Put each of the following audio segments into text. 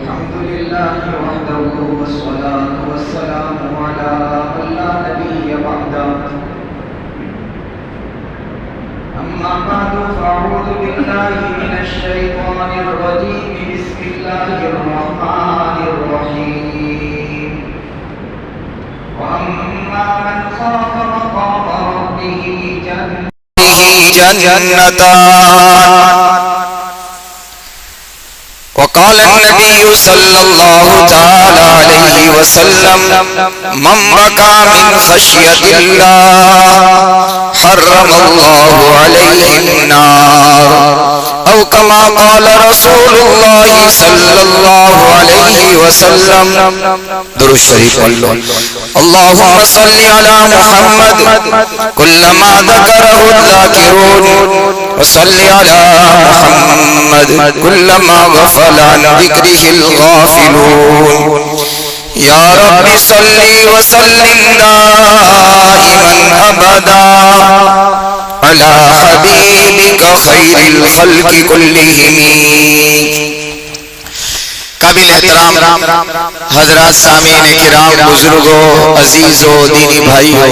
الحمد لله وحده والصلاة والسلام على من لا نبي بعده أما بعد فأعوذ بالله من الشيطان الرجيم بسم الله الرحمن الرحيم وأما من خاف مقام ربه جنتان وقال النبي صلى الله تعالى عليه وسلم من بكى من خشية الله حرم الله عليه النار أو كما قال رسول الله صلى الله عليه وسلم. درود شریف پڑھ لو. اللهم صل على محمد كلما ذكره الذاكرون وصل على محمد كلما غفل عن ذكره الغافلون. يا رب صل وسلم دائما أبدا على حبيبك خير الخلق كلهم. قابل احترام حضرات سامعین کرام، بزرگوں، عزیزوں، دینی بھائیوں،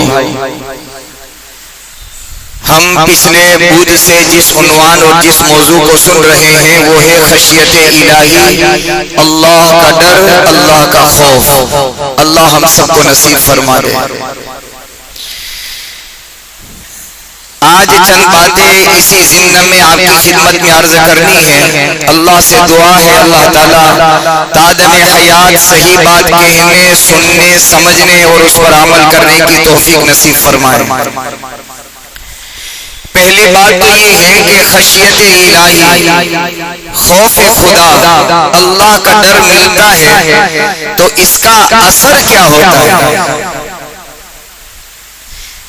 ہم پچھلے بدھ سے جس عنوان اور جس موضوع کو سن رہے ہیں وہ ہے خشیت الہی، اللہ کا ڈر، اللہ کا خوف. اللہ ہم سب کو نصیب فرما دے. آج چند باتیں اسی ضمن میں آپ کی خدمت میں عرض کرنی ہے. اللہ سے دعا ہے اللہ تعالیٰ تادم حیات صحیح بات کہنے، سننے، سمجھنے اور اس پر عمل کرنے کی توفیق نصیب فرمائے. پہلی بات تو یہ ہے کہ خشیت الہی، خوف خدا، اللہ کا ڈر ملتا ہے تو اس کا اثر کیا ہوتا ہے؟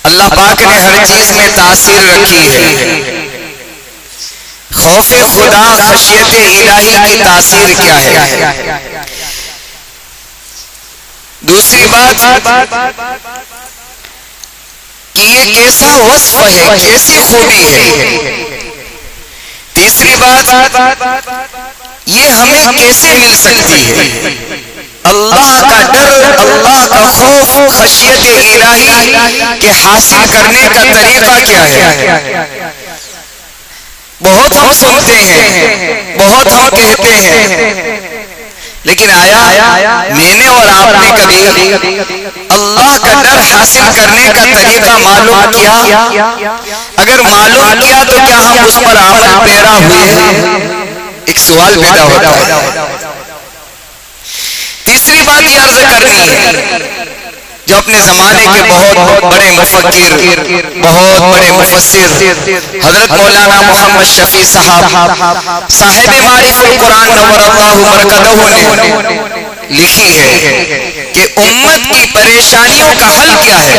اللہ پاک نے ہر چیز میں تاثیر رکھی ہے. خوف خدا، خشیت الہی کی تاثیر کیا ہے؟ دوسری بات کہ یہ کیسا وصف ہے، کیسی خوبی ہے. تیسری بات یہ ہمیں کیسے مل سکتی ہے؟ اللہ کا ڈر، اللہ کا خوف، خشیت الہی کے حاصل کرنے کا طریقہ کیا ہے؟ بہت ہم سنتے ہیں، بہت ہم کہتے ہیں، لیکن آیا میں نے اور آپ نے کبھی اللہ کا ڈر حاصل کرنے کا طریقہ معلوم کیا؟ اگر معلوم کیا تو کیا ہم اس پر عمل پیرا ہوئے؟ ایک سوال پیدا ہوتا ہے. تیسری بات یہ عرض کرنی ہے، جو اپنے زمانے کے بہت بڑے مفکر، بہت بڑے مفسر حضرت مولانا محمد شفیع صاحب صاحب معارف القرآن نور اللہ مرکزہ نے لکھی ہے کہ امت کی پریشانیوں کا حل کیا ہے.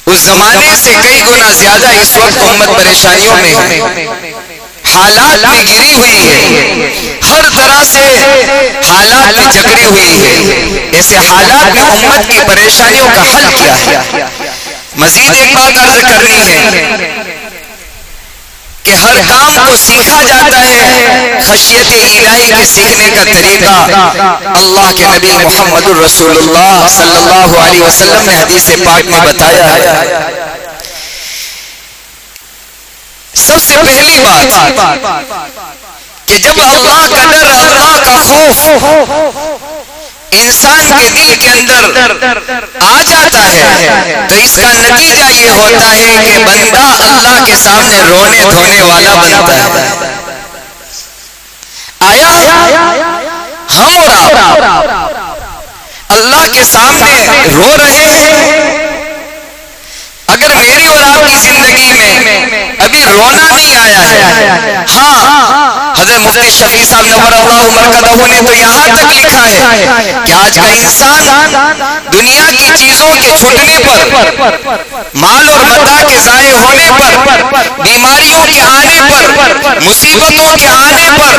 اس زمانے سے کئی گنا زیادہ اس وقت امت پریشانیوں میں ہے، حالات میں گری ہوئی ہے، ہر طرح سے حالات میں جکڑی ہوئی ہے. ایسے حالات میں امت کی پریشانیوں کا حل کیا ہے؟ مزید ایک بات عرض کرنی ہے کہ ہر کام کو سیکھا جاتا ہے، خشیت الہی کے سیکھنے کا طریقہ اللہ کے نبی محمد الرسول اللہ صلی اللہ علیہ وسلم نے حدیث پاک میں بتایا ہے. سب سے پہلی بات کہ جب اللہ کا ڈر، اللہ کا خوف انسان کے دل کے اندر آ جاتا ہے تو اس کا نتیجہ یہ ہوتا ہے کہ بندہ اللہ کے سامنے رونے دھونے والا بنتا ہے. آیا ہم اور آپ اللہ کے سامنے رو رہے ہیں؟ اگر میری اور آپ کی زندگی میں ابھی رونا نہیں آیا ہے، ہاں حضرت مفتی شفیع صاحب نور اللہ مرکزہ نے تو یہاں تک لکھا ہے کہ آج کا انسان دنیا کی چیزوں کے چھوٹنے پر، مال اور متاع کے ضائع ہونے پر، بیماریوں کے آنے پر، مصیبتوں کے آنے پر،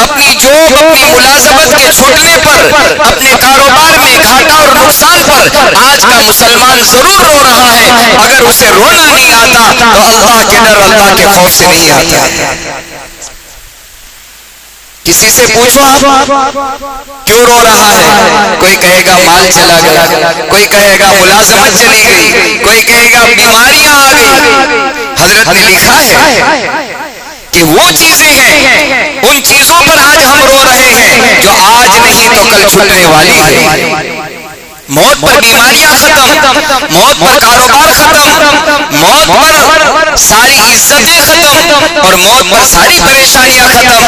اپنی جاب، اپنی ملازمت کے چھوٹنے پر، اپنے کاروبار میں گھاٹا اور نقصان پر آج کا مسلمان ضرور رو رہا ہے. اگر اسے رونا نہیں آتا تو اللہ کے ڈر، اللہ کے خوف سے نہیں آتا. کسی سے پوچھو آپ کیوں رو رہا ہے، کوئی کہے گا مال چلا گیا، کوئی کہے گا ملازمت چلی گئی، کوئی کہے گا بیماریاں آ گئی۔ حضرت نے لکھا ہے کہ وہ چیزیں ہیں، ان چیزوں پر آج ہم رو رہے ہیں جو آج نہیں تو کل چھوٹنے والی ہے۔ موت پر بیماریاں ختم، موت پر کاروبار ختم، موت پر ساری عزتیں ختم، اور موت پر ساری پریشانیاں ختم۔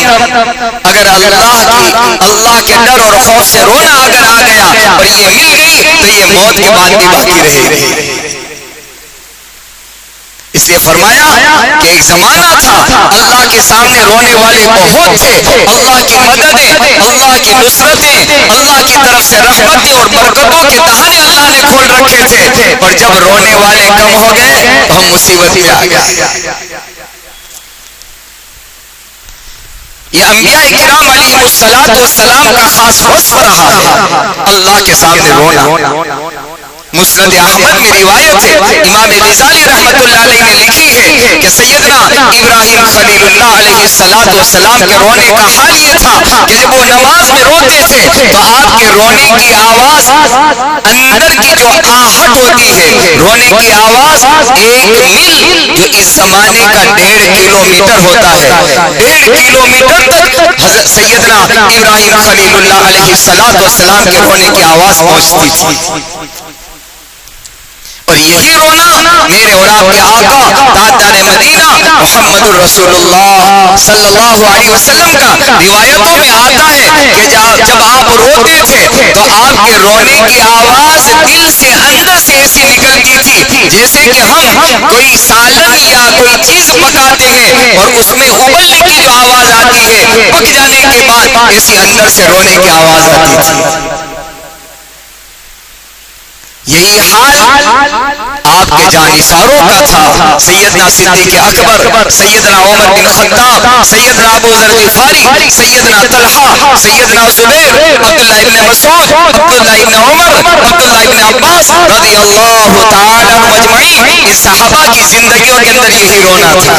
اگر اللہ کے ڈر اور خوف سے رونا اگر آ گیا اور یہ مل گئی تو یہ موت کی بات بھی باقی رہے گی۔ اس لیے فرمایا کہ ایک زمانہ تھا اللہ کے سامنے رونے والے بہت تھے، اللہ کی مددیں، اللہ کی نصرتیں، اللہ کی طرف سے رحمتیں اور برکتوں کے دہانے اللہ نے کھول رکھے تھے، اور جب رونے والے کم ہو گئے تو ہم مصیبت میں آ گئے۔ یہ انبیاء کرام علیہ السلام کا خاص وصف رہا ہے، اللہ کے سامنے رونا۔ مسند احمد میں روایت ہے، امام غزالی رحمت اللہ علیہ نے لکھی ہے کہ سیدنا ابراہیم خلیل اللہ علیہ السلام کے رونے کا حال یہ تھا کہ جب وہ نماز میں روتے تھے تو آپ کے رونے کی آواز، اندر کی جو آہٹ ہوتی ہے، رونے کی آواز 1 میل جو اس زمانے کا 1.5 کلومیٹر ہوتا ہے، 1.5 کلومیٹر تک حضرت سیدنا ابراہیم خلیل اللہ علیہ السلام کے رونے کی آواز پہنچتی تھی۔ اور یہی رونا میرے اور آپ کے آقا تاجدار مدینہ محمد الرسول اللہ صلی اللہ علیہ وسلم کا روایتوں میں آتا ہے کہ جب آپ روتے تھے تو آپ کے رونے کی آواز دل سے اندر سے ایسی نکلتی تھی جیسے کہ ہم کوئی سالن یا کوئی چیز پکاتے ہیں اور اس میں ابلنے کی جو آواز آتی ہے، پک جانے کے بعد ایسی اندر سے رونے کی آواز آتی تھی۔ یہی حال آپ کے جانثاروں کا تھا، سیدنا صدیق اکبر، سیدنا عمر بن خطاب، سیدنا ابو ذر غفاری، سیدنا طلحہ، سیدنا زبیر، عبداللہ ابن مسعود، عبداللہ ابن عمر، عبداللہ ابن عباس رضی اللہ تعالی عنہم اجمعین، اس صحابہ کی زندگیوں کے اندر یہی رونا تھا۔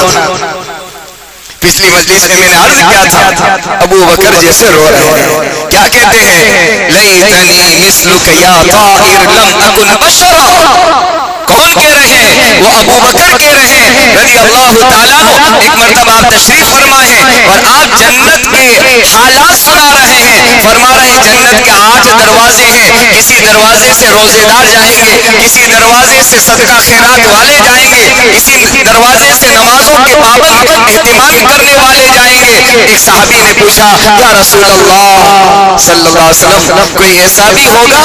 پچھلی مجلس میں نے عرض کیا تھا ابو بکر جیسے رو رہے ہیں، کیا کہتے ہیں؟ لیتنی مثلک یا طائر لم اکن بشرا۔ کون کہہ رہے ہیں؟ وہ ابو بکر کہہ رہے ہیں رضی اللہ تعالیٰ عنہ۔ ایک مرتبہ آپ تشریف فرما ہیں اور آپ جنت کے حالات سنا رہے ہیں، فرما رہے ہیں جنت کے 8 دروازے ہیں، کسی دروازے سے روزے دار جائیں گے، کسی دروازے سے صدقہ خیرات والے جائیں گے، کسی دروازے سے نمازوں کے پابند اہتمام کرنے والے جائیں گے۔ ایک صحابی نے پوچھا یا رسول اللہ صلی اللہ علیہ وسلم، کوئی ایسا بھی ہوگا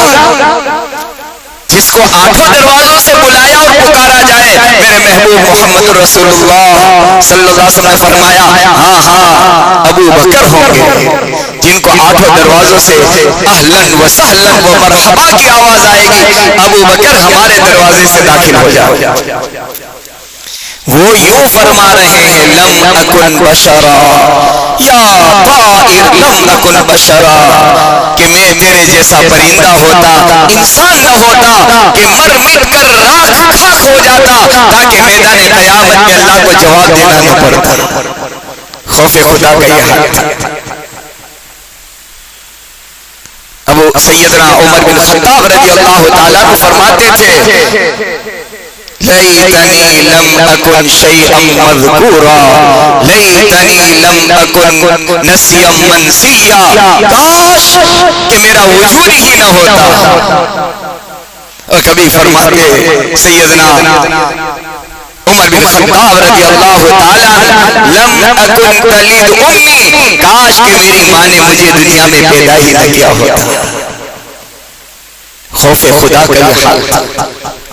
جس کو 8 دروازوں سے بلایا اور پکارا جائے؟ میرے محبوب محمد رسول اللہ صلی اللہ علیہ وسلم نے فرمایا ہاں ابو بکر ہوں گے، جن کو 8 دروازوں سے اہلن و سہلن و مرحبا کی آواز آئے گی، ابو بکر ہمارے دروازے سے داخل ہو جاؤ۔ وہ یوں فرما رہے ہیں لم اکن بشرا یا طائر لم اکن بشرا، کہ میں تیرے جیسا پرندہ ہوتا، انسان نہ ہوتا کہ مر مٹ کر راکھ خاک ہو جاتا تاکہ میدان قیامت میں اللہ کو جواب دینا نہ پڑتا۔ خوف خدا کا یہ حال تھا۔ ابو سیدنا عمر بن خطاب رضی اللہ تعالیٰ عنہ فرماتے تھے لیتنی لم اکن شیئا مذکورا، لیتنی لم اکن نسیا منسیا، کاش کہ میرا وجود ہی نہ ہوتا۔ اور کبھی فرماتے سیدنا عمر بن خطاب رضی اللہ تعالیٰ لم اکن تلد امی، کاش کہ میری ماں نے مجھے دنیا میں پیدا ہی نہ کیا ہوتا۔ خوف خدا کا یہ حال تھا،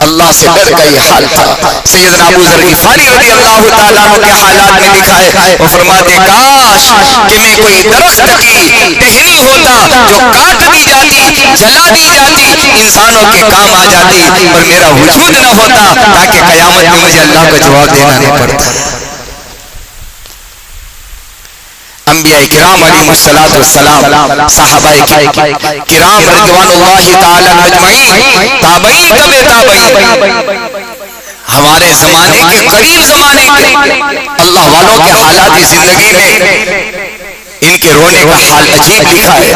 اللہ سے ڈر کا یہ حال تھا۔ سیدنا ابو ذر غفاری رضی اللہ تعالیٰ عنہ کے حالات میں لکھا ہے، وہ فرماتے کاش کہ میں کوئی درخت کی ٹہنی ہوتا جو کاٹ دی جاتی، جلا دی جاتی، انسانوں کے کام آ جاتی، اور میرا وجود نہ ہوتا تاکہ قیامت میں مجھے اللہ کا جواب دینا نہ پڑتا۔ انبیاء کرام علیہ السلام، صحابہ کرام رضوان اللہ تعالی اجمعین، تابعین تبع تابعین، ہمارے زمانے کے قریب زمانے کے اللہ والوں کے حالات زندگی میں ان کے رونے کا حال عجیب لکھا ہے.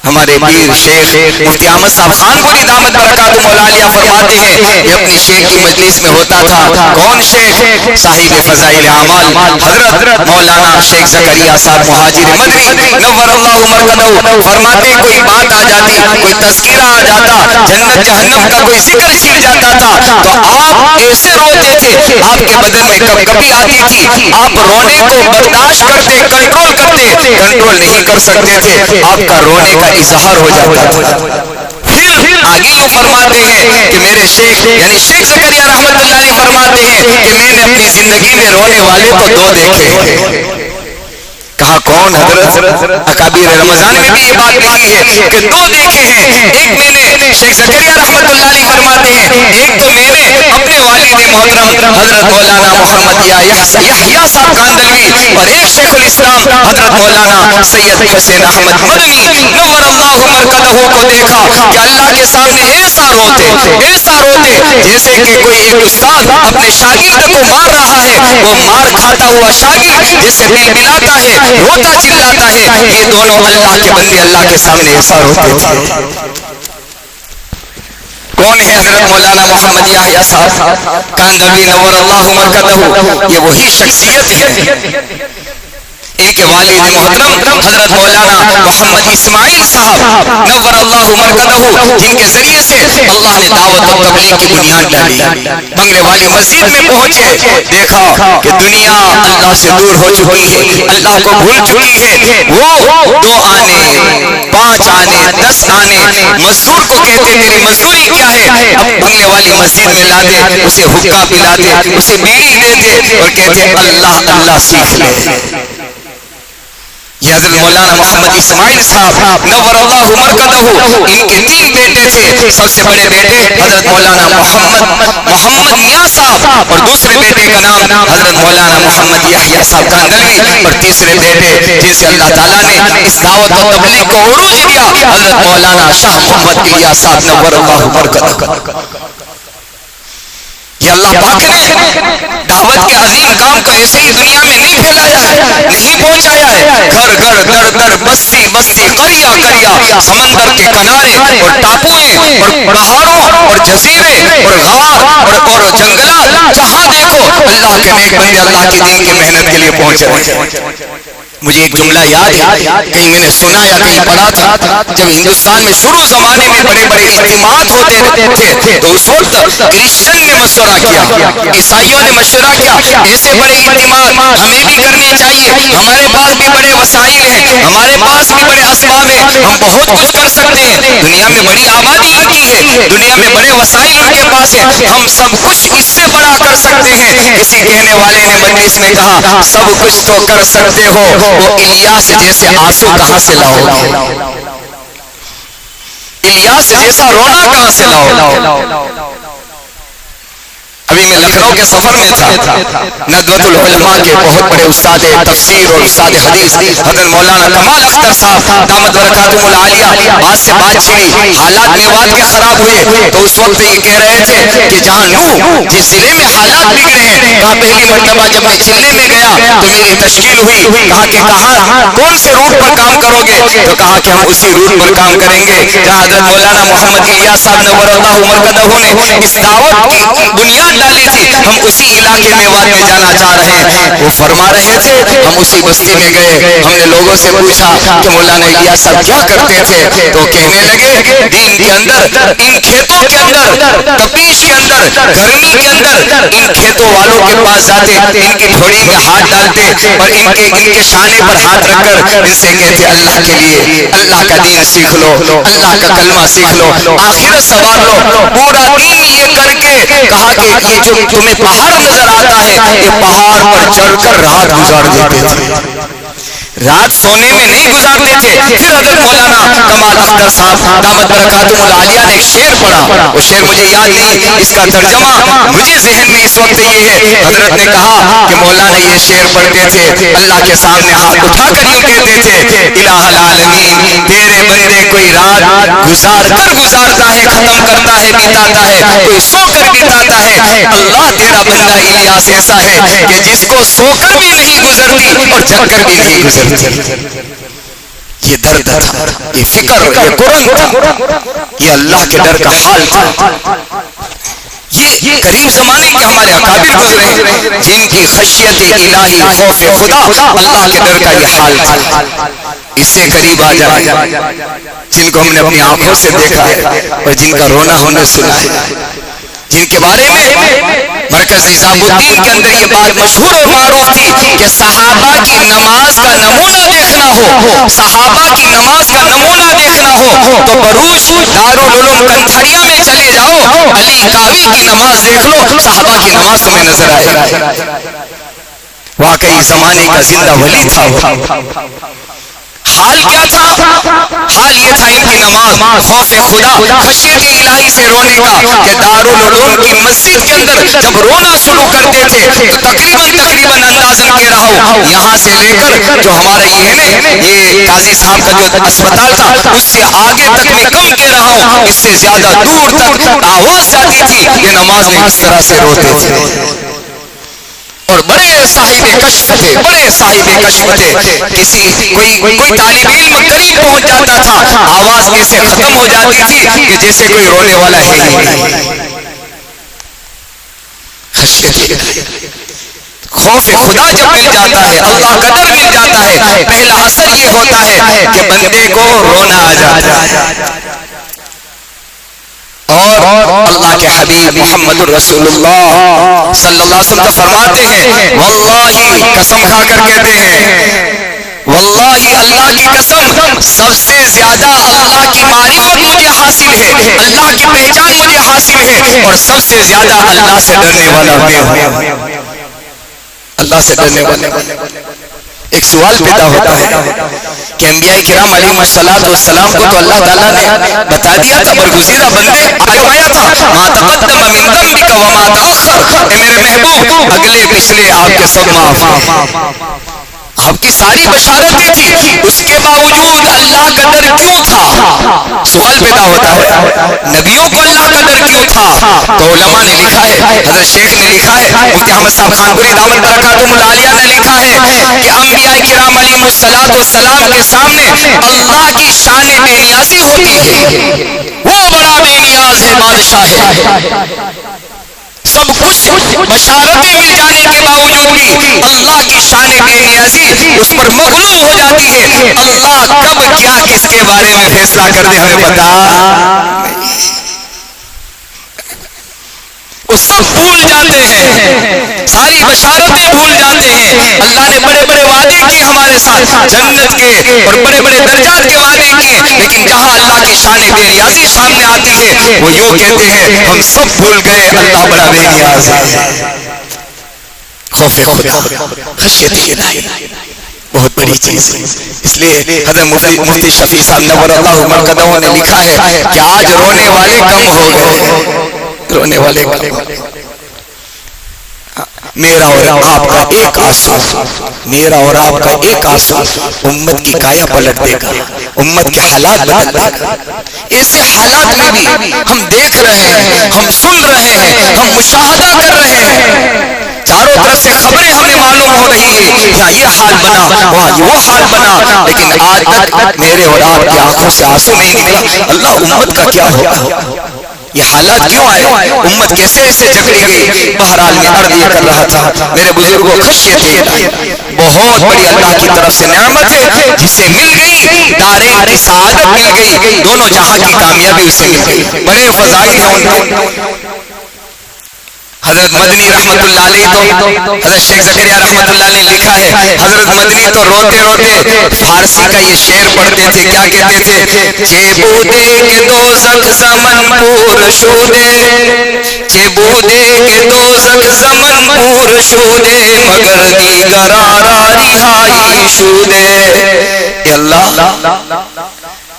ہمارے پیر شیخ مفتی احمد صاحب خان پوری دامت برکاتہ مولالیہ فرماتے ہیں یہ اپنی شیخ کی مجلس میں ہوتا تھا. کون شیخ؟ صاحب فضائل اعمال حضرت مولانا شیخ زکریا صاحب مہاجر مدنی نور اللہ مرکزہ. فرماتے کوئی بات آ جاتی, کوئی تذکرہ آ جاتا, جنت جہنم کا کوئی ذکر چھڑ جاتا تھا تو آپ ایسے روتے تھے, آپ کے بدن میں کب کبھی آتی تھی, آپ رونے کو برداشت کرتے, کنٹرول کرتے, کنٹرول نہیں کر سکتے تھے, آپ کا رونے کا اظہار ہو جاتا تھا. پھر آگے یوں فرماتے ہیں کہ میرے شیخ یعنی شیخ زکریا رحمت اللہ علیہ فرماتے ہیں کہ میں نے اپنی زندگی میں رونے والے تو 2 دیکھے. کہا کون؟ حضرت اکابر رمضان میں بھی یہ بات لکھی ہے کہ 2 دیکھے ہیں. ایک میں نے شیخ زکریا رحمت اللہ علیہ فرماتے ہیں ایک تو میں نے اپنے والد محترم حضرت مولانا محمد یحییٰ صاحب کاندلوی اور ایک شیخ الاسلام حضرت مولانا سید حسین احمد مدنی نور اللہ مرکزہ کو دیکھا کہ اللہ کے سامنے ایسا روتے جیسے کہ کوئی ایک استاد اپنے شاگرد کو مار رہا ہے, وہ مار کھاتا ہوا شاگرد جیسے بلبلاتا ہے, روتا چلاتا ہے. یہ دونوں اللہ کے بندے اللہ کے سامنے ایسا روتے تھے. کون ہے؟ حضرت مولانا محمد یحییٰ صاحب کاندلوی نور اللہ مرکزہ. یہ وہی شخصیت ہے. ان کے والد محترم حضرت مولانا محمد اسماعیل صاحب نور اللہ مرکزہ, جن کے ذریعے سے اللہ نے دعوت و تبلیغ کی بنیاد ڈالی. بنگلے والی مسجد میں پہنچے, دیکھا کہ دنیا اللہ سے دور ہو چکی ہے, اللہ کو بھول چکی ہے. وہ 2 آنے 5 آنے 10 آنے مزدور کو کہتے میری مزدوری کیا ہے, اب بنگلے والی مسجد میں لاتے, اسے حقہ پلاتے, اسے بیڑی دیتے اور کہتے اللہ اللہ سیکھ لے. یہ حضرت مولانا محمد اسماعیل صاحب نور اللہ مرکزہ, ان کے 3 بیٹے تھے. سب سے بڑے بیٹے حضرت مولانا محمد میاں صاحب اور دوسرے بیٹے کا نام حضرت مولانا محمد یحییٰ صاحب کاندلوی اور تیسرے بیٹے جن سے اللہ تعالیٰ نے اس دعوت و تبلیغ کو عروج دیا حضرت مولانا شاہ محمد الیاس صاحب نور اللہ مرکزہ. یہ اللہ پاک نے دعوت کے عظیم کام کو ایسے ہی دنیا میں نہیں پھیلایا ہے, نہیں پہنچایا ہے. گھر گھر در در بستی بستی قریہ قریہ, سمندر کے کنارے اور ٹاپویں اور پہاڑوں اور جزیرے اور غار اور جنگلات, جہاں دیکھو اللہ کے نیک بندے اللہ کے دین کی محنت کے لیے پہنچ رہے ہیں. مجھے ایک جملہ یاد ہے, کہیں میں نے سنا یا کہیں پڑھا تھا, جب ہندوستان میں شروع زمانے میں بڑے بڑے اجتماعات ہوتے تھے تو اس وقت کرسچن نے مشورہ کیا, عیسائیوں نے مشورہ کیا, ایسے بڑے اجتماعات ہمیں بھی کرنے چاہیے, ہمارے پاس بھی بڑے وسائل ہیں, ہمارے پاس بھی بڑے اسباب ہیں, ہم بہت کچھ کر سکتے ہیں. دنیا میں بڑی آبادی ان کی ہے, دنیا میں بڑے وسائل ان کے پاس ہیں, ہم سب کچھ اس سے بڑا کر سکتے ہیں. کسی کہنے والے نے مجلس میں کہا سب کچھ تو کر سکتے ہو, وہ الیاس جیسے آنسو کہاں سے لاؤ گے, الیاس جیسا رونا کہاں سے لاؤ. ابھی میں لکھنؤ کے سفر میں تھا, ندوۃ العلماء کے بہت بڑے استاد تفسیر اور استاد حدیث حضرت مولانا کمال اختر صاحب دامت برکاتہم العالیہ بات سے بات چھڑی, حالات میوات کے خراب ہوئے تو اس وقت یہ کہہ رہے تھے کہ جہاں نوح جس ضلع میں حالات بگڑے ہیں, کہاں پہلی مرتبہ جب میں ضلع میں گیا تو میری تشکیل ہوئی, کہا کہ کہاں کون سے روٹ پر کام کرو گے, تو کہا کہ ہم اسی روٹ پر کام کریں گے جہاں حضرت مولانا محمد الیاس صاحب نور اللہ مرکزہ نے اس دعوت کی بنیاد ڈالی تھی, ہم اسی علاقے میوات میں جانا چاہ رہے ہیں. وہ فرما رہے تھے, ہم اسی بستی میں گئے, ہم نے لوگوں سے پوچھا کہ مولانا الیاس صاحب کیا کرتے تھے, تو کہنے لگے دین کے اندر ان کھیتوں کے اندر تپیش کے اندر گرمی کے اندر ان کھیتوں والوں کے پاس جاتے, ان کی جھوڑی میں ہاتھ ڈالتے اور ان کے شانے پر ہاتھ رکھ کر ان سے کہتے اللہ کے لیے اللہ کا دین سیکھ لو, اللہ کا کلمہ سیکھ لو, آخرت سنوار لو. پورا دین یہ کر کے کہا کہ یہ جو تمہیں پہاڑ نظر آتا ہے یہ پہاڑ پر چڑھ کر رات گزار دیتے تھے. رات سونے میں نہیں گزارتے تھے. پھر حضرت مولانا کمال اختر صاحب دامت برکاتہم العالیہ نے ایک شعر پڑھا. وہ شعر مجھے یاد نہیں, اس کا ترجمہ مجھے ذہن میں اس وقت یہ ہے. حضرت نے کہا کہ مولانا یہ شعر پڑھتے تھے, اللہ کے سامنے ہاتھ اٹھا کر یوں کہتے تھے, الہ العالمین تیرے بندے کوئی رات گزار کر گزارتا ہے, ختم کرتا ہے, بتاتا ہے, کوئی سو کر بتاتا ہے. اللہ تیرا بندہ الیاس ایسا ہے کہ جس کو سو کر بھی نہیں گزرتی اور جگ کر بھی نہیں گزرتی. یہ درد تھا, یہ فکر, یہ قرآن تھا, یہ اللہ کے ڈر کا حال تھا. یہ قریب زمانے کے ہمارے اکابر گزرے ہیں جن کی خشیت الہی, خوف خدا, اللہ کے ڈر کا یہ حال تھا. اس سے قریب آ جائیں جن کو ہم نے اپنی آنکھوں سے دیکھا ہے اور جن کا رونا ہونا سنا ہے, جن کے بارے میں مرکز نظام الدین کے اندر یہ بات مشہور اور معروف تھی کہ صحابہ کی نماز کا نمونہ دیکھنا ہو, صحابہ کی نماز کا نمونہ دیکھنا ہو تو بروچ دارالعلوم کنتھریا میں چلے جاؤ, علی کاوی کی نماز دیکھ لو, صحابہ کی نماز تمہیں نظر آئے گی. واقعی زمانے کا زندہ ولی تھا. حال کیا تھا؟ حال یہ تھا ان کی نماز, خوف خدا, خشیت الہی سے رونے کا, کہ دارالعلوم کی مسجد کے اندر جب رونا شروع کرتے تھے تو تقریباً اندازن کہہ رہا ہوں یہاں سے لے کر جو ہمارا یہ ہے نا, یہ قاضی صاحب کا جو اسپتال تھا اس سے آگے تک میں کم کہہ رہا ہوں, اس سے زیادہ دور تک آواز جاتی تھی کہ نماز میں کس طرح سے روتے تھے. اور بڑے صاحب کشف تھے, بڑے صاحب کشف تھے. کوئی طالب علم قریب پہنچ جاتا تھا, آواز ایسے ختم ہو جاتی تھی کہ جیسے کوئی رونے والا ہے ہی نہیں. خوف خدا جب مل جاتا ہے, اللہ کا ڈر مل جاتا ہے, پہلا اثر یہ ہوتا ہے کہ بندے کو رونا آ جاتا ہے. اور اللہ کے حبیب محمد الرسول اللہ صلی اللہ علیہ وسلم فرماتے ہیں, واللہ قسم کھا کر کہتے ہیں, واللہ اللہ کی قسم سب سے زیادہ اللہ کی معرفت مجھے حاصل ہے, اللہ کی پہچان مجھے حاصل ہے, اور سب سے زیادہ اللہ سے ڈرنے والا میں ہوں. اللہ سے ڈرنے والا. ایک سوال پیدا ہوتا ہے کہ انبیاء کرام علیہم السلام کو تو اللہ تعالیٰ نے بتا دیا تھا, برگزیدہ بندے فرمایا تھا, ما تقدم من ذنبک وما تأخر, اے میرے محبوب اگلے پچھلے آپ کے سب معاف. آپ کی ساری بشارتیں تھی, اس کے باوجود اللہ کا ڈر کیوں تھا؟ سوال پیدا ہوتا ہے, نبیوں کو اللہ کا ڈر کیوں تھا؟ تو علماء نے لکھا ہے, حضرت شیخ نے لکھا ہے, مفتی احمد صاحب خانپوری دامت برکاتہم العالیہ نے لکھا ہے کہ انبیاء کرام علیہم السلام کے سامنے اللہ کی شان بے نیازی ہوتی ہے. وہ بڑا بے نیاز ہے, بادشاہ ہے, سب کچھ بشارتیں مل جانے کے باوجود بھی اللہ کی شان بے نیازی اس پر مغلوب ہو جاتی ہے. اللہ کب کیا کس کے بارے میں فیصلہ کر دے ہمیں پتا نہیں, وہ سب بھول جاتے ہیں, ساری بشارتیں بھول جاتے ہیں. اللہ نے بڑے بڑے وعدے کیے ہمارے ساتھ, جنت کے اور بڑے بڑے درجات کے وعدے کیے, لیکن جہاں اللہ کی شان بے نیازی سامنے آتی ہے وہ یوں کہتے ہیں ہم سب بھول گئے, اللہ بڑا بے نیاز ہے. خوف خدا, خشیت الہی بہت بڑی چیز ہے. اس لیے حضرت مفتی شفیع صاحب نور اللہ مرقدہ نے لکھا ہے کہ آج رونے والے کم ہو گئے, رونے والے میرا اور آپ کا ایک آنسو, میرا اور آپ کا ایک آنسو امت کی کایا پلٹ دے گا, امت کے حالات بدل دے گا. ایسے حالات میں بھی ہم دیکھ رہے ہیں, ہم سن رہے ہیں, ہم مشاہدہ کر رہے ہیں, چاروں طرف سے خبریں ہمیں معلوم ہو رہی ہیں, یہاں یہ حال بنا, وہاں وہ حال بنا, لیکن آج تک میرے اور آپ کی آنکھوں سے آنسو نہیں نکلا. اللہ امت کا کیا ہوگا, یہ حالات کیوں آئے, امت کیسے ایسے جکڑی گئی. بہرحال میں عرض یہ کر رہا تھا میرے بزرگوں, خشیت الہی بہت بڑی اللہ کی طرف سے نعمت ہے, جسے مل گئی دارین کی سعادت مل گئی, دونوں جہاں کی کامیابی اسے مل گئی. بڑے فضائل ہیں ان کے. حضرت مدنی رحمت اللہ علیہ تو حضرت شیخ زکریا رحمت اللہ علیہ لکھا ہے حضرت مدنی تو روتے روتے فارسی کا یہ شعر پڑھتے تھے. کیا کہتے تھے؟ چے بودے کے دوزخ زمن پور شودے, چے بودے کے دوزخ زمن پور شودے, مگر دیگر آرا رہائی شودے. اے اللہ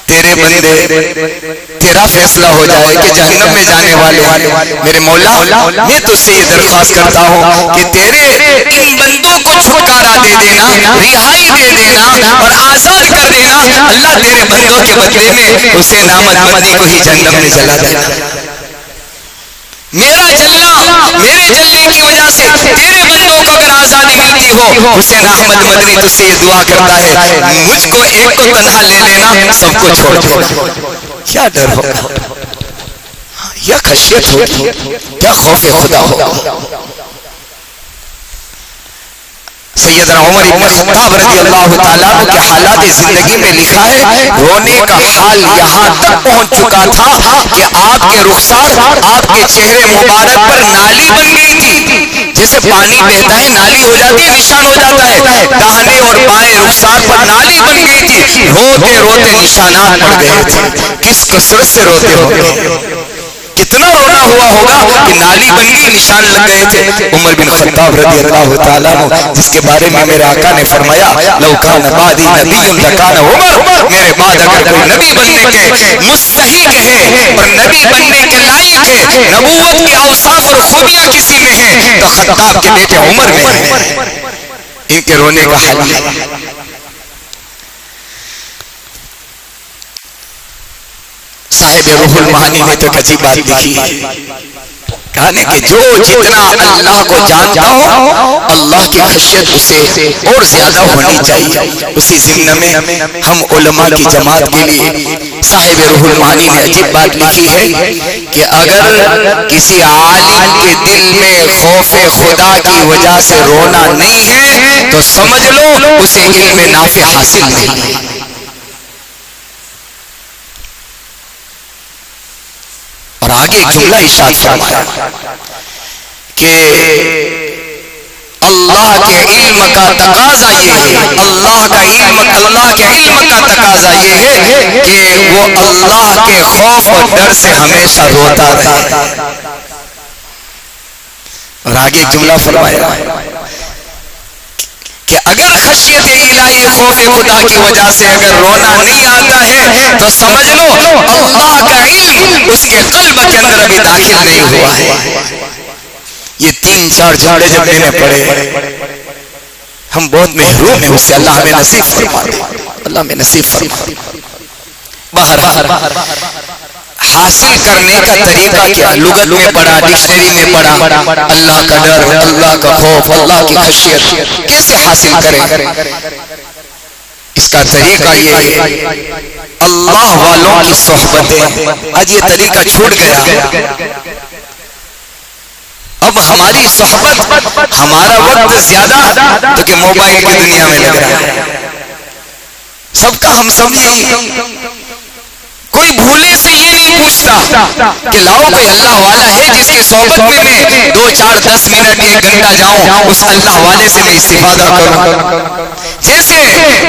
تیرے بندے تیرا فیصلہ ہو جائے کہ جہنم میں جانے والے میرے مولا میں تجھ سے یہ درخواست کرتا ہوں کہ تیرے ان بندوں کو چھٹکارا دے دینا, رہائی دے دینا اور آزاد کر دینا. اللہ تیرے بندوں کے بدلے میں حسین احمد مدنی کو ہی جہنم میں جلا دینا. میرا جلنا, میرے جلنے کی وجہ سے تیرے بندوں کو اگر آزادی ملتی ہو, حسین احمد مدنی تجھ سے یہ دعا کرتا ہے مجھ کو ایک کو تنہا لے لینا, سب کو چھوڑ دینا. کیا ڈر ہوگا, یا خشیت ہوگی, کیا خوف خدا ہوگا. سیدنا عمر ابن خطاب رضی اللہ تعالیٰ کے حالات زندگی میں لکھا ہے رونے کا حال یہاں تک پہنچ چکا تھا کہ آپ کے رخسار, آپ کے چہرے مبارک پر نالی بن گئی تھی. جیسے پانی بہتا ہے نالی ہو جاتی ہے, نشان ہو جاتا ہے. داہنے اور بائیں رخسار پر نالی بن گئی تھی. روتے روتے نشانات پڑ گئے تھے. کس کثرت سے روتے ہو, کتنا رونا ہوا ہوگا کہ نالی بن گئی, نشان لگ گئے تھے. عمر بن خطاب رضی اللہ تعالیٰ عنہ جس کے بارے میں میرے آقا نے فرمایا لو کان بعدی نبی لکان عمر, میرے بعد اگر کوئی نبی بننے کے مستحق ہے اور نبی بننے کے لائق ہے, نبوت کے اوصاف اور خوبیاں کسی میں ہیں تو خطاب کے بیٹے عمر میں ہیں. ان کے رونے کا حال ہے. صاحب روح المعانی نے تو عجیب بات لکھی ہے, کہنے کہ جو جتنا اللہ کو جانتا ہو اللہ کی خشیت اسے اور زیادہ ہونی چاہیے. اسی ضمن میں ہم علماء کی جماعت کے لیے صاحب روح المعانی نے عجیب بات لکھی ہے کہ اگر کسی عالم کے دل میں خوف خدا کی وجہ سے رونا نہیں ہے تو سمجھ لو اسے علم نافع حاصل نہیں ہے. اور آگے ایک جملہ ارشاد فرمایا کہ اللہ کے علم کا تقاضا یہ ہے, اللہ کے علم کا تقاضا یہ ہے کہ وہ اللہ کے خوف اور ڈر سے ہمیشہ روتا رہے. اور آگے ایک جملہ فرمایا کہ اگر خشیت الہی خوف خدا کی وجہ سے اگر رونا نہیں آتا ہے تو سمجھ لو اللہ کا علم اس کے قلب کے اندر ابھی داخل نہیں ہوا ہے. یہ 3-4 جملے جب میں نے پڑھے ہم بہت محروم ہیں اس سے. اللہ ہمیں نصیب فرما دے, اللہ ہمیں نصیب فرما دے. بہرحال حاصل کرنے کا طریقہ کیا, لغت میں پڑھا, ڈکشنری میں پڑھا, اللہ کا ڈر, اللہ کا خوف, اللہ کی خشیت کیسے حاصل کریں. اس کا طریقہ یہ ہے اللہ والوں کی صحبتیں. آج یہ طریقہ چھوٹ گیا. اب ہماری صحبت, ہمارا وقت زیادہ تو کہ موبائل کی دنیا میں لگ رہا ہے. سب کا ہم سمجھیں, کوئی بھولے سے یہ نہیں پوچھتا کہ لاؤ کوئی اللہ والا ہے جس کی صحبت میں میں 2-4-10 منٹ 1 گھنٹہ جاؤں, اس اللہ والے سے میں استفادہ کروں. جیسے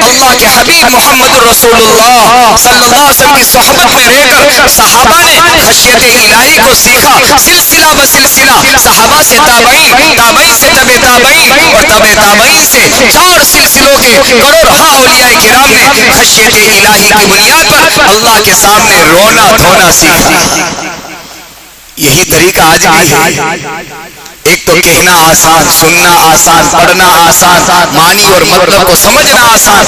اللہ کے حبیب محمد رسول اللہ صلی اللہ علیہ وسلم کی صحبت میں رہ کر صحابہ نے خشیت الہی کو سیکھا. سلسلہ بسلسلہ صحابہ سے تابعین, تابعین سے تبع تابعین اور تبع تابعین سے 4 سلسلوں کے کروڑہا اولیاء کرام نے خشیت الہی کی بنیاد پر اللہ کے سامنے رونا دھونا سیکھا. یہی طریقہ آج بھی ہے. ایک تو کہنا آسان, سننا آسان, پڑھنا آسان, معنی اور مطلب کو سمجھنا آسان,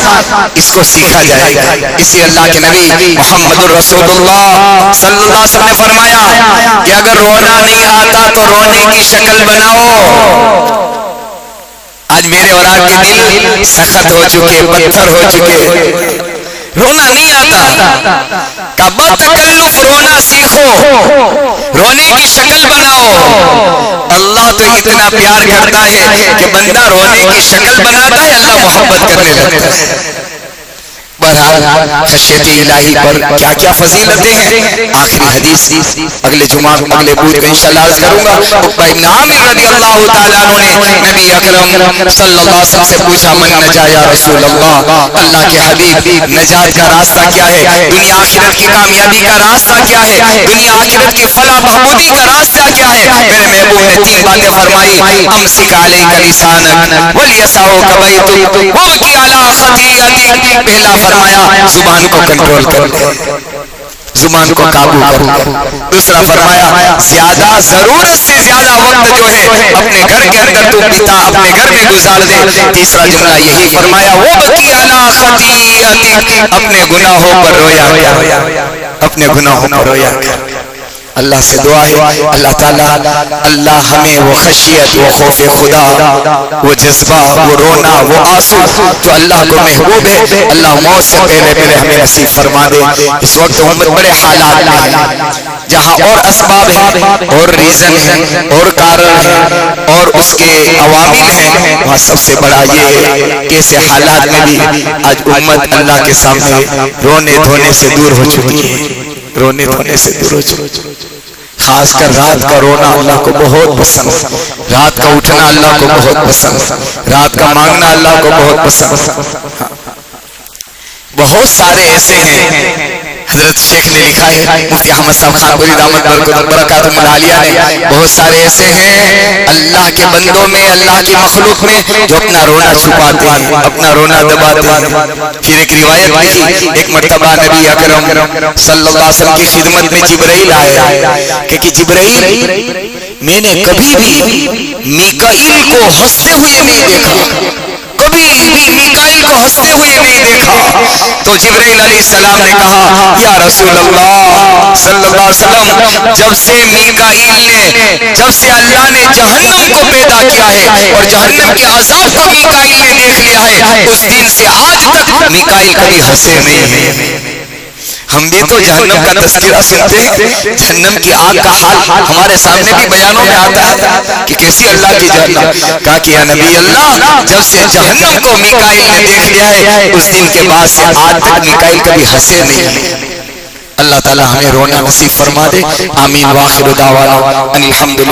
اس کو سیکھا جائے گا. اسی اللہ کے نبی محمد رسول اللہ صلی اللہ علیہ وسلم نے فرمایا کہ اگر رونا نہیں آتا تو رونے کی شکل بناؤ. آج میرے اور آپ کے دل سخت ہو چکے, پتھر ہو چکے, رونا نہیں آتا. کب تکلف رونا سیکھو, رونے کی شکل بناؤ. اللہ تو اتنا پیار کرتا ہے کہ بندہ رونے کی شکل بناتا ہے, اللہ محبت کرنے لگتا ہے. بہرحال خشیت الہی پر کیا کیا فضیلتیں ہیں، آخری حدیث اگلے جمعہ اگلے بود کو انشاءاللہ عرض کروں گا۔ عقبہ ابن عامر رضی اللہ تعالیٰ عنہ نے نبی اکرم صلی اللہ علیہ وسلم سے پوچھا من نجا یا رسول اللہ، اللہ کے حبیب نجات کا راستہ کیا ہے، دنیا آخرت کی کامیابی کا راستہ کیا ہے، دنیا آخرت کی فلاح بہبودی کا راستہ کیا ہے؟ میرے محبوب نے تین باتیں فرمائی، امسک علیک لسانک ولیسعک بیتک وابکی علی خطیئتک۔ پہلا فرمایا زبان کو کنٹرول کر، زبان کو قابو کر۔ دوسرا فرمایا زیادہ ضرورت سے زیادہ وقت جو ہے اپنے گھر کے اندر تو بتا، اپنے گھر میں گزار دے۔ تیسرا جملہ یہی فرمایا وابکی علی خطیئتک، اپنے گناہوں پر رویا کر، اپنے گناہوں پر رویا کر۔ اللہ سے دعا ہے اللہ تعالیٰ اللہ ہمیں وہ خشیت، وہ خوف خدا، وہ جذبہ، وہ رونا، وہ آنسو جو اللہ کو محبوب ہے، اللہ موت سے پہلے پہلے ہمیں نصیب فرما دے۔ اس وقت امت بڑے حالات میں ہے، جہاں اور اسباب ہیں اور ریزن ہیں اور کارن ہیں اور اس کے عوامل ہیں، وہاں سب سے بڑا یہ ہے کہ ایسے حالات میں بھی آج امت اللہ کے سامنے رونے دھونے سے دور ہو چکی ہے، رونے دھونے سے دور ہو چکی ہے۔ خاص کر رات کا رونا اللہ کو بہت پسند، رات کا اٹھنا اللہ کو بہت پسند، رات کا مانگنا اللہ کو بہت پسند۔ بہت سارے ایسے ہیں، حضرت شیخ نے لکھا ہے، مفتی احمد صاحب خان پوری دامت برکاتہ العالیہ نے، بہت سارے ایسے ہیں اللہ کے بندوں میں، اللہ کی مخلوق میں جو اپنا رونا چھپاتے ہیں، اپنا رونا دباتے ہیں۔ پھر ایک روایت لکھی، ایک مرتبہ نبی اکرم صلی اللہ علیہ وسلم کی خدمت میں جبرائیل آئے کہ جبرائیل میں نے کبھی بھی میکائیل کو ہنستے ہوئے نہیں دیکھا، کبھی بھی میکائیل کو ہنستے ہوئے نہیں دیکھا۔ تو جبرائیل علیہ السلام نے کہا یا رسول اللہ صلی اللہ علیہ وسلم، جب سے میکائیل نے، جب سے اللہ نے جہنم کو پیدا کیا ہے اور جہنم کے عذاب کو میکائیل نے دیکھ لیا ہے، اس دن سے آج تک میکائیل کبھی ہنسے نہیں ہیں۔ ہم بھی تو جہنم کا تذکرہ سنتے ہیں، جہنم کی آگ کا حال ہمارے سامنے بھی بیانوں میں آتا ہے کہ کیسی اللہ کی جہنم۔ کہا کہ یا نبی اللہ، جب سے جہنم کو میکائیل نے دیکھ لیا ہے اس دن کے بعد سے آج تک میکائیل کبھی ہنسے نہیں۔ اللہ تعالی ہمیں رونا نصیب فرما دے، آمین۔ واخر دعوانا ان الحمدللہ۔